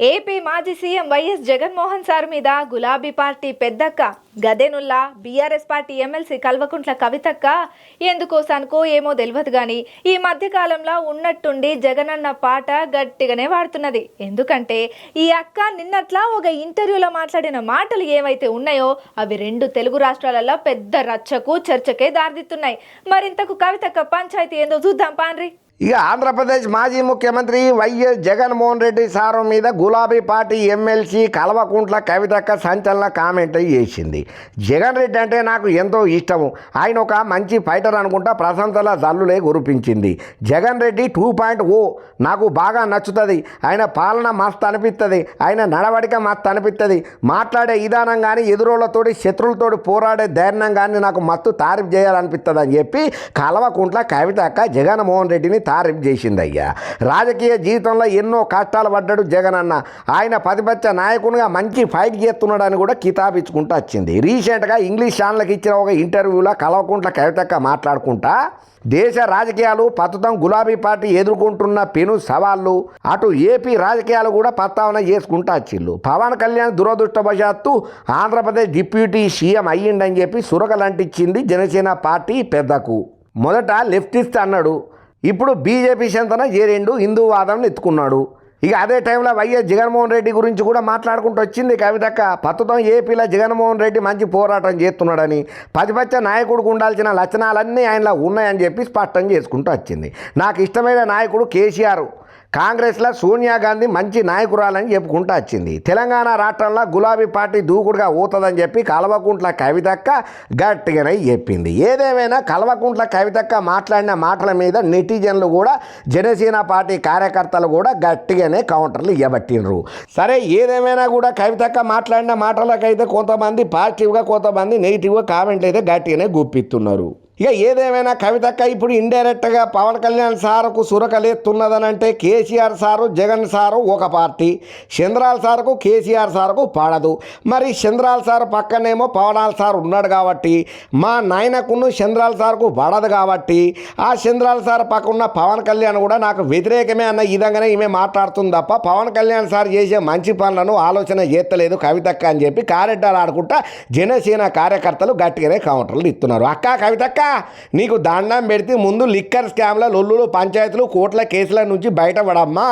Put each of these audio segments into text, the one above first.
AP మాజీ CM YS Jaganmohan sir మీద గులాబీ పార్టీ పెద్దక్క గదేనుల్లా బీఆర్ఎస్ పార్టీ ఎమ్మెల్సీ కల్వకుంట్ల కవితక్క ఎందుకోసానికో ఏమో తెలియదు గాని ఈ మధ్య కాలంలో ఉన్నట్టుండి జగనన్న పాట గట్టిగానే వాడుతున్నది. ఎందుకంటే ఈ అక్క నిన్నట్లా ఒక ఇంటర్వ్యూలో మాట్లాడిన మాటలు ఏవైతే ఉన్నాయో అవి రెండు తెలుగు రాష్ట్రాలలో పెద్ద రచ్చకు చర్చకే దారితీస్తున్నాయి. మరింతకు కవితక్క పంచాయతీ ఏందో చూద్దాం పాండ్రి. ఇక ఆంధ్రప్రదేశ్ మాజీ ముఖ్యమంత్రి వైఎస్ జగన్మోహన్ రెడ్డి సారు మీద గులాబీ పార్టీ ఎమ్మెల్సీ కల్వకుంట్ల కవితక్క సంచలన కామెంట్ చేసింది. జగన్ రెడ్డి అంటే నాకు ఎంతో ఇష్టము, ఆయన ఒక మంచి ఫైటర్ అనుకుంటా ప్రశంసల జల్లులే కురిపించింది. జగన్ రెడ్డి 2.0 నాకు బాగా నచ్చుతుంది. ఆయన పాలన మస్తు అనిపిస్తుంది, ఆయన నడవడిక మస్తు అనిపిస్తుంది, మాట్లాడే విధానం కానీ ఎదురోళ్ళతోటి శత్రువులతోటి పోరాడే ధైర్యం కానీ నాకు మస్తు తారీఫ్ చేయాలనిపిస్తుంది అని చెప్పి కల్వకుంట్ల కవితక్క జగన్మోహన్ రెడ్డిని తారీఫ్ చేసిందయ్యా. రాజకీయ జీవితంలో ఎన్నో కష్టాలు పడ్డాడు జగన్ అన్న. ఆయన ప్రతిపక్ష నాయకునిగా మంచి ఫైట్ చేస్తున్నాడని కూడా కితాబిచ్చుకుంటూ వచ్చింది. రీసెంట్గా ఇంగ్లీష్ ఛానల్కి ఇచ్చిన ఒక ఇంటర్వ్యూలో కల్వకుంట్ల కవితక్క మాట్లాడుకుంటా దేశ రాజకీయాలు ప్రస్తుతం గులాబీ పార్టీ ఎదుర్కొంటున్న పెను సవాళ్ళు, అటు ఏపీ రాజకీయాలు కూడా ప్రస్తావన చేసుకుంటూ వచ్చిళ్ళు. పవన్ కళ్యాణ్ దురదృష్టవశాత్తు ఆంధ్రప్రదేశ్ డిప్యూటీ సీఎం అయ్యిండని చెప్పి సురకలంటించింది జనసేన పార్టీ పెద్దకు. మొదట లెఫ్టిస్ట్ అన్నాడు, ఇప్పుడు బీజేపీ చెంతన చేరిండు, హిందూవాదం ఎత్తుకున్నాడు. ఇక అదే టైంలో వైఎస్ జగన్మోహన్ రెడ్డి గురించి కూడా మాట్లాడుకుంటూ వచ్చింది కవితక్క. ప్రస్తుతం ఏపీలో జగన్మోహన్ రెడ్డి మంచి పోరాటం చేస్తున్నాడని, ప్రతిపక్ష నాయకుడికి ఉండాల్సిన లక్షణాలన్నీ ఆయనలో ఉన్నాయని చెప్పి స్పష్టం చేసుకుంటూ వచ్చింది. నాకు ఇష్టమైన నాయకుడు కేసీఆర్, కాంగ్రెస్లో సోనియా గాంధీ మంచి నాయకురాలని చెప్పుకుంటూ వచ్చింది. తెలంగాణ రాష్ట్రంలో గులాబీ పార్టీ దూకుడుగా ఊతుందని చెప్పి కల్వకుంట్ల కవితక్క గట్టిగానే చెప్పింది. ఏదేమైనా కల్వకుంట్ల కవితక్క మాట్లాడిన మాటల మీద నెటిజన్లు కూడా జనసేన పార్టీ కార్యకర్తలు కూడా గట్టిగానే కౌంటర్లు ఇవ్వబట్టినరు. సరే, ఏదేమైనా కూడా కవితక్క మాట్లాడిన మాటలకైతే కొంతమంది పాజిటివ్గా, కొంతమంది నెగిటివ్గా కామెంట్లు అయితే గట్టిగానే గుప్పిస్తున్నారు. ఇక ఏదేమైనా కవితక్క ఇప్పుడు ఇండైరెక్ట్గా పవన్ కళ్యాణ్ సారుకు సురకలేస్తున్నదని అంటే కేసీఆర్ సారు జగన్ సారు ఒక పార్టీ, చంద్రాల సారుకు కేసీఆర్ సారుకు పడదు. మరి చంద్రాల సారు పక్కనేమో పవనాల సార్ ఉన్నాడు కాబట్టి మా నాయనకును చంద్రాల సారుకు పడదు కాబట్టి ఆ చంద్రాల సార్ పక్కన పవన్ కళ్యాణ్ కూడా నాకు వ్యతిరేకమే అన్న విధంగానే ఈమె మాట్లాడుతుంది తప్ప పవన్ కళ్యాణ్ సార్ చేసే మంచి పనులను ఆలోచన చేస్తలేదు కవితక్క అని చెప్పి కారెడ్డాలు ఆడుకుంటా జనసేన కార్యకర్తలు గట్టిగానే కౌంటర్లు ఇస్తున్నారు. అక్క కవితక్క, నీకు దండం పెడితే ముందు లిక్కర్ స్కామ్ల లొల్లులు, పంచాయతీలు, కోట్ల కేసుల నుంచి బయటపడమ్మా.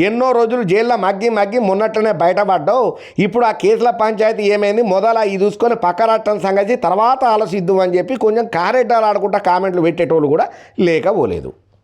ఎన్నో రోజులు జైల్లో మగ్గి మొన్నట్లనే బయటపడ్డావు. ఇప్పుడు ఆ కేసుల పంచాయతీ ఏమైంది, మొదలు ఇది చూసుకొని పక్క రాష్ట్రం సంగతి తర్వాత ఆలోచిద్దాం అని చెప్పి కొంచెం కారెడ్డాలు ఆడుకుంటా కామెంట్లు పెట్టేటోళ్ళు కూడా లేకపోలేదు.